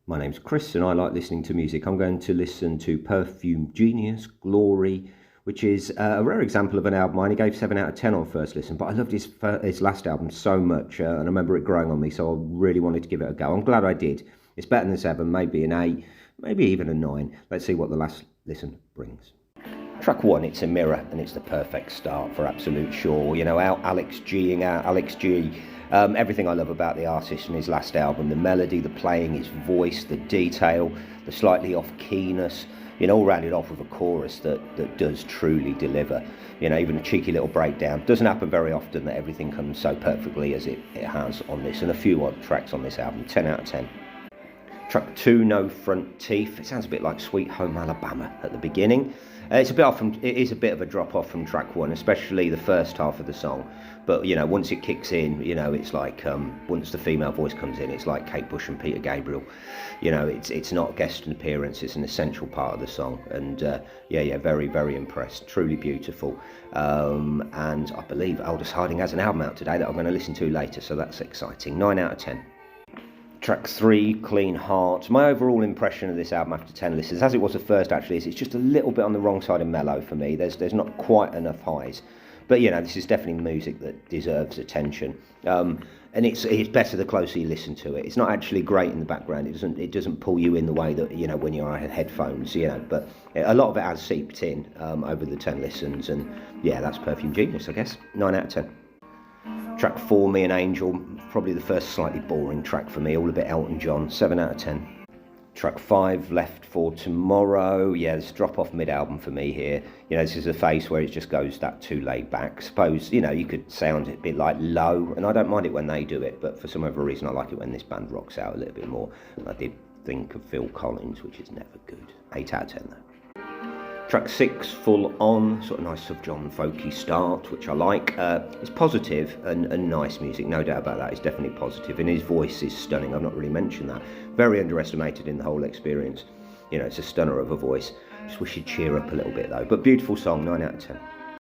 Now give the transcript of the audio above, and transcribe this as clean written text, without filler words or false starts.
My name's Chris and I like listening to music. I'm going to listen to Perfume Genius, Glory, which is a rare example of an album. I only gave 7 out of 10 on first listen, but I loved his last album so much, and I remember it growing on me, so I really wanted to give it a go. I'm glad I did. It's better than 7, maybe an 8, maybe even a 9. Let's see what the last listen brings. Track 1, it's a mirror, and it's the perfect start for Absolute Sure. You know, out Alex G. Everything I love about the artist and his last album, the melody, the playing, his voice, the detail, the slightly off-keyness, you know, all rounded off with a chorus that does truly deliver. You know, even a cheeky little breakdown. Doesn't happen very often that everything comes so perfectly as it has on this, and a few odd tracks on this album. 10 out of 10. Track 2, No Front Teeth. It sounds a bit like Sweet Home Alabama at the beginning. It is a bit of a drop off from track 1, especially the first half of the song. But you know, once it kicks in, you know, it's like once the female voice comes in, it's like Kate Bush and Peter Gabriel. You know, it's not a guest appearance; it's an essential part of the song. And yeah, very, very impressed. Truly beautiful. And I believe Aldous Harding has an album out today that I'm going to listen to later, so that's exciting. 9 out of 10. Track 3, Clean Heart. My overall impression of this album after 10 listens, as it was at first actually, is it's just a little bit on the wrong side of mellow for me. There's not quite enough highs. But you know, this is definitely music that deserves attention. And it's better the closer you listen to it. It's not actually great in the background. It doesn't pull you in the way that, you know, when you're on headphones, you know, but a lot of it has seeped in over the 10 listens, and yeah, that's Perfume Genius, I guess. 9 out of 10. Track 4, Me and Angel, probably the first slightly boring track for me, all a bit Elton John, 7 out of 10. Track 5, Left for Tomorrow. Yeah, there's a drop-off mid-album for me here. You know, this is a phase where it just goes that too laid back. Suppose, you know, you could sound a bit like Low, and I don't mind it when they do it, but for some other reason I like it when this band rocks out a little bit more. I did think of Phil Collins, which is never good. 8 out of 10 though. Track 6, Full On, sort of nice sub John folky start, which I like. It's positive and nice music, no doubt about that. It's definitely positive, and his voice is stunning. I've not really mentioned that. Very underestimated in the whole experience. You know, it's a stunner of a voice. Just wish he'd cheer up a little bit though. But beautiful song, 9 out of 10.